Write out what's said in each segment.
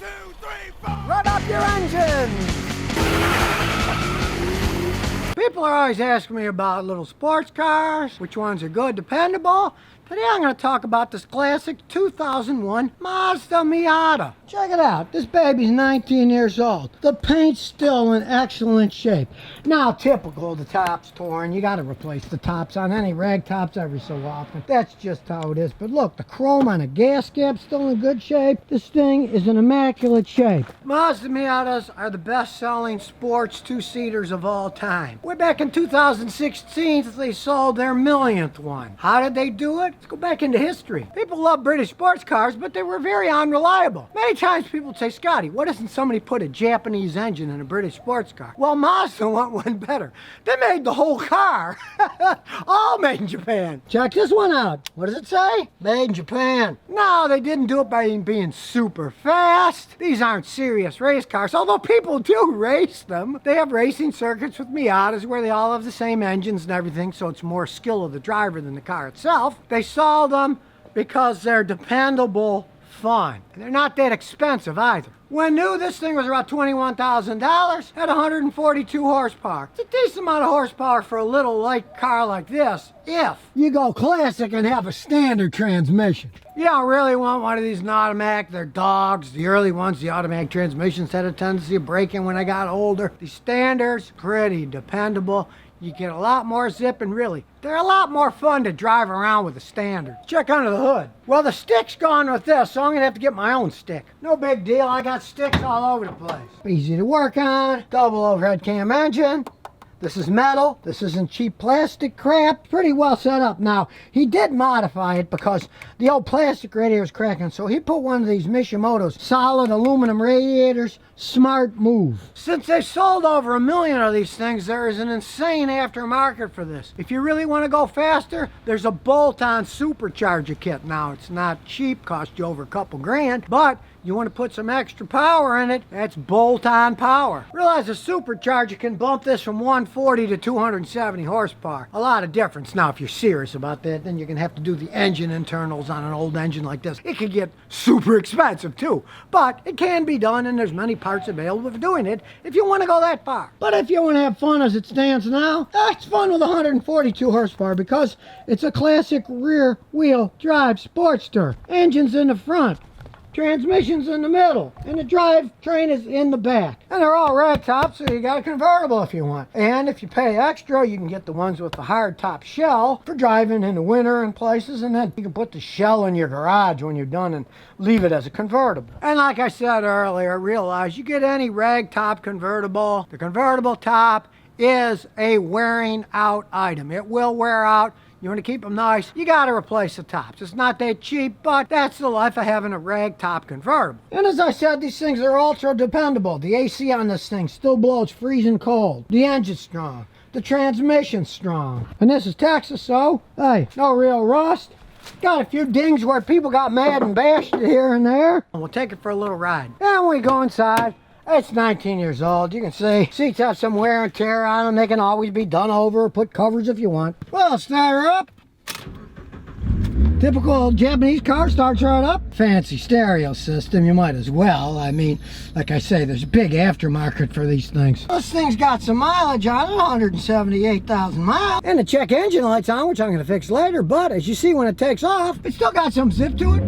2, 3, 4. Run up your engines! People are always asking me about little sports cars, which ones are good, dependable. Today I'm going to talk about this classic 2001 Mazda Miata. Check it out. This baby's 19 years old. The paint's still in excellent shape. Now, typical, the top's torn. You got to replace the tops on any rag tops every so often. That's just how it is. But look, the chrome on the gas cap's still in good shape. This thing is in immaculate shape. Mazda Miatas are the best-selling sports two-seaters of all time. Way back in 2016, they sold their millionth one. How did they do it? Let's go back into history. People love British sports cars, but they were very unreliable. Many times people say, Scotty, why doesn't somebody put a Japanese engine in a British sports car? Well, Mazda went one better. They made the whole car. All made in Japan. Check this one out. What does it say? Made in Japan. No, they didn't do it by being super fast. These aren't serious race cars, although people do race them. They have racing circuits with Miatas where they all have the same engines and everything, so it's more skill of the driver than the car itself. They sold them because they're dependable fun. They're not that expensive either. When new, this thing was about $21,000, had 142 horsepower. It's a decent amount of horsepower for a little light car like this, if you go classic and have a standard transmission. You don't really want one of these automatic. They're dogs. The early ones, the automatic transmissions had a tendency of breaking when I got older. The standards, pretty dependable. You get a lot more zip, and really, they're a lot more fun to drive around with the standard. Check under the hood. Well, the stick's gone with this, so I'm gonna have to get my own stick. No big deal, I got sticks all over the place. Easy to work on, double overhead cam engine. This is metal. This isn't cheap plastic crap. Pretty well set up. Now, he did modify it because the old plastic radiator was cracking, so he put one of these Mishimoto's solid aluminum radiators. Smart move. Since they sold over 1 million of these things, there is an insane aftermarket for this. If you really want to go faster, there's a bolt-on supercharger kit. Now, it's not cheap, cost you over a couple grand, but you want to put some extra power in it, that's bolt-on power. Realize a supercharger can bump this from 140 to 270 horsepower. A lot of difference. Now, if you're serious about that, then you're going to have to do the engine internals on an old engine like this. It could get super expensive, too. But it can be done, and there's many parts available for doing it if you want to go that far. But if you want to have fun as it stands now, it's fun with 142 horsepower because it's a classic rear-wheel drive Sportster. Engine's in the front. Transmission's in the middle, and the drivetrain is in the back. And they're all rag tops, so you got a convertible if you want. And if you pay extra, you can get the ones with the hard top shell for driving in the winter and places, and then you can put the shell in your garage when you're done and leave it as a convertible. And like I said earlier, realize you get any rag top convertible, the convertible top is a wearing out item. It will wear out. You want to keep them nice, you got to replace the tops. It's not that cheap, but that's the life of having a rag top convertible. And as I said, these things are ultra dependable. The AC on this thing still blows freezing cold. The engine's strong. The transmission's strong. And this is Texas, so, hey, no real rust. Got a few dings where people got mad and bashed it here and there. And we'll take it for a little ride. And we go inside. It's 19 years old. You can see seats have some wear and tear on them. They can always be done over or put covers if you want. Well, start her up. Typical Japanese car starts right up. Fancy stereo system, you might as well. I mean, like I say, there's a big aftermarket for these things. This thing's got some mileage on it, 178,000 miles. And the check engine light's on, which I'm going to fix later. But as you see when it takes off, it's still got some zip to it.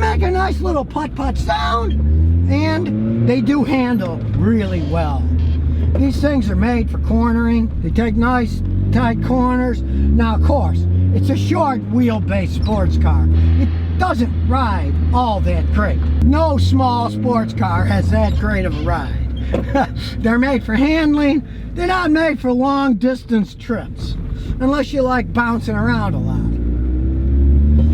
Make a nice little putt-putt sound, and they do handle really well. These things are made for cornering. They take nice tight corners. Now, of course, it's a short wheelbase sports car. It doesn't ride all that great. No small sports car has that great of a ride. They're made for handling. They're not made for long distance trips, unless you like bouncing around a lot.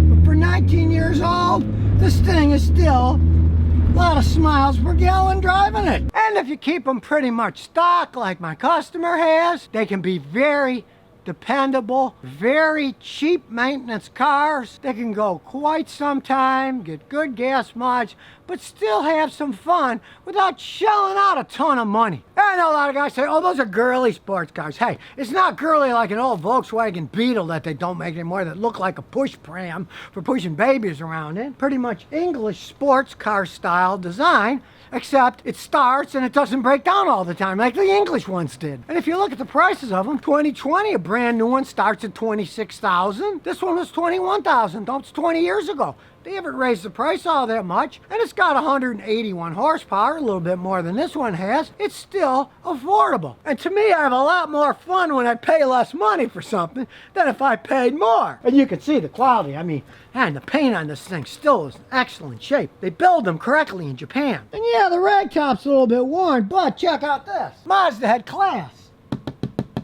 But for 19 years old, this thing is still a lot of smiles per gallon driving it. And if you keep them pretty much stock like my customer has, they can be very dependable, very cheap maintenance cars. They can go quite some time, get good gas mileage, but still have some fun without shelling out a ton of money. I know a lot of guys say, oh, those are girly sports cars. Hey, it's not girly like an old Volkswagen Beetle that they don't make anymore that look like a push pram for pushing babies around in. Pretty much English sports car style design, except it starts and it doesn't break down all the time like the English ones did. And if you look at the prices of them, 2020, a brand new one starts at $26,000. This one was $21,000. That's 20 years ago. They haven't raised the price all that much, and it's got 181 horsepower, a little bit more than this one has. It's still affordable. And to me, I have a lot more fun when I pay less money for something than if I paid more. And you can see the quality. I mean, man, the paint on this thing still is in excellent shape. They build them correctly in Japan. And yeah, the rag top's a little bit worn, but check out this. Mazda had class.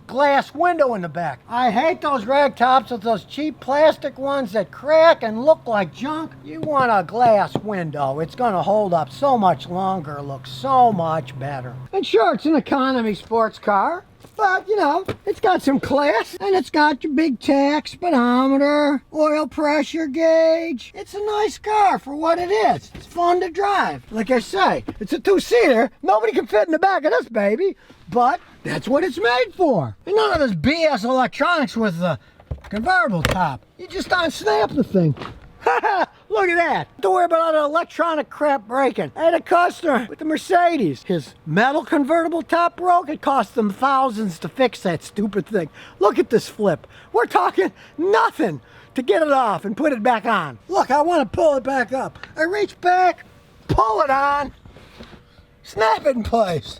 Glass window in the back. I hate those rag tops with those cheap plastic ones that crack and look like junk. You want a glass window. It's gonna hold up so much longer, look so much better. And sure, it's an economy sports car, but you know, it's got some class, and it's got your big tach, speedometer, oil pressure gauge. It's a nice car for what it is. It's fun to drive. Like I say, it's a two-seater. Nobody can fit in the back of this baby, but that's what it's made for. And none of this BS electronics with the convertible top. You just unsnap the thing. Look at that. Don't worry about all the electronic crap breaking. I had a customer with the Mercedes. His metal convertible top broke. It cost them thousands to fix that stupid thing. Look at this flip. We're talking nothing to get it off and put it back on. Look, I want to pull it back up. I reach back, pull it on, snap it in place.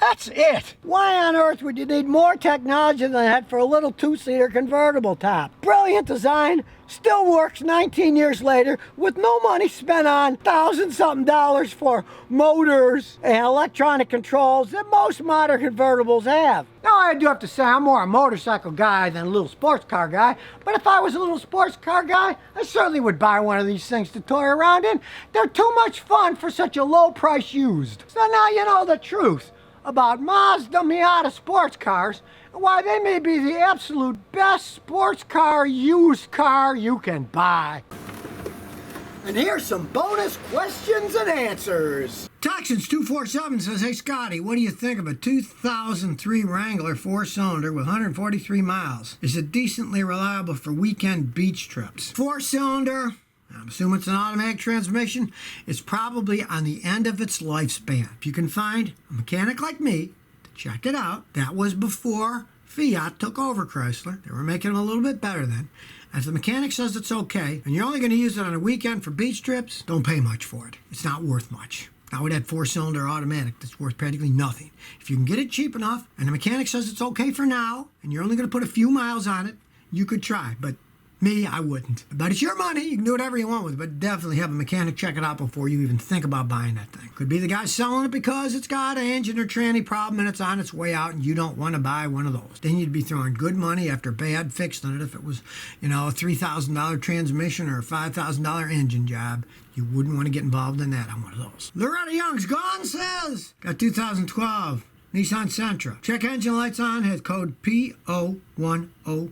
That's it. Why on earth would you need more technology than that for a little two-seater convertible top? Brilliant design, still works 19 years later with no money spent on $1,000-something for motors and electronic controls that most modern convertibles have. Now, I do have to say I'm more a motorcycle guy than a little sports car guy, but if I was a little sports car guy, I certainly would buy one of these things to toy around in. They're too much fun for such a low price used. So now you know the truth about Mazda Miata sports cars and why they may be the absolute best sports car used car you can buy. And here's some bonus questions and answers. Toxins247 says, hey Scotty, what do you think of a 2003 Wrangler 4-cylinder with 143 miles? Is it decently reliable for weekend beach trips? 4-cylinder, I'm assuming it's an automatic transmission. It's probably on the end of its lifespan. If you can find a mechanic like me to check it out, that was before Fiat took over Chrysler. They were making them a little bit better then. And if the mechanic says it's okay, and you're only going to use it on a weekend for beach trips, don't pay much for it. It's not worth much. Now with that 4-cylinder automatic, that's worth practically nothing. If you can get it cheap enough, and the mechanic says it's okay for now, and you're only going to put a few miles on it, you could try. But me, I wouldn't. But it's your money. You can do whatever you want with it, but definitely have a mechanic check it out before you even think about buying that thing. Could be the guy selling it because it's got an engine or tranny problem and it's on its way out and you don't want to buy one of those. Then you'd be throwing good money after bad fixing it if it was, you know, a $3,000 transmission or a $5,000 engine job. You wouldn't want to get involved in that on one of those. Loretta Young's gone says, got 2012 Nissan Sentra. Check engine lights on, has code P0101.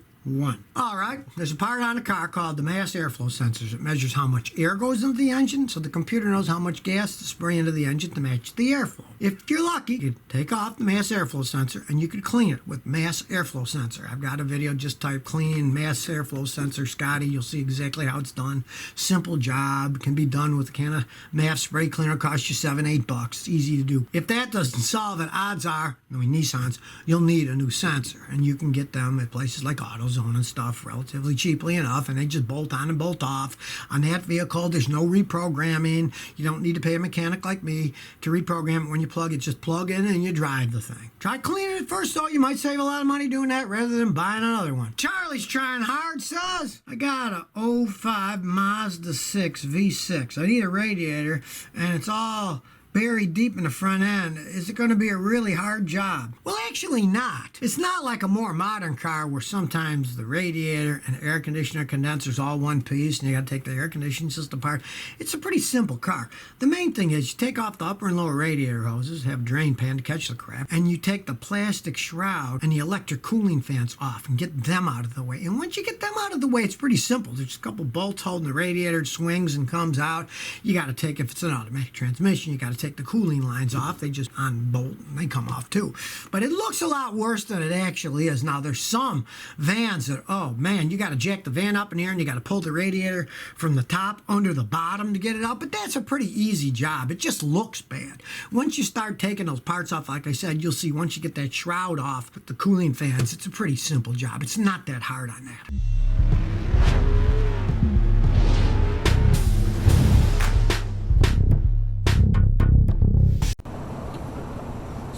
All right, there's a part on the car called the mass airflow sensors. It measures how much air goes into the engine, so the computer knows how much gas to spray into the engine to match the airflow. If you're lucky, you take off the mass airflow sensor and you could clean it with mass airflow sensor. I've got a video, just type clean mass airflow sensor Scotty. You'll see exactly how it's done. Simple job, can be done with a can of MAF spray cleaner, costs you $7-8. It's easy to do. If that doesn't solve it, odds are, knowing Nissans, you'll need a new sensor, and you can get them at places like AutoZone and stuff relatively cheaply enough, and they just bolt on and bolt off. On that vehicle, there's no reprogramming. You don't need to pay a mechanic like me to reprogram it when you plug it. Just plug in and you drive the thing. Try cleaning it first, though. You might save a lot of money doing that rather than buying another one. Charlie's trying hard, says, I got a 05 Mazda 6 V6. I need a radiator, and it's all buried deep in the front end. Is it going to be a really hard job? Well, actually not. It's not like a more modern car where sometimes the radiator and air conditioner condenser's all one piece and you got to take the air conditioning system apart. It's a pretty simple car. The main thing is you take off the upper and lower radiator hoses, have a drain pan to catch the crap, and you take the plastic shroud and the electric cooling fans off and get them out of the way. And once you get them out of the way, it's pretty simple. There's a couple bolts holding the radiator, it swings and comes out. You got to take, if it's an automatic transmission, you got to take the cooling lines off. They just unbolt and they come off too. But it looks a lot worse than it actually is. Now there's some vans that, oh man, you got to jack the van up in here and you got to pull the radiator from the top under the bottom to get it out. But that's a pretty easy job. It just looks bad. Once you start taking those parts off, like I said, you'll see once you get that shroud off with the cooling fans, it's a pretty simple job. It's not that hard on that.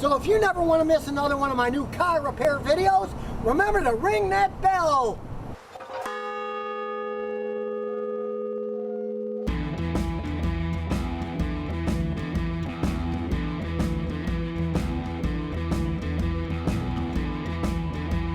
So if you never want to miss another one of my new car repair videos, remember to ring that bell.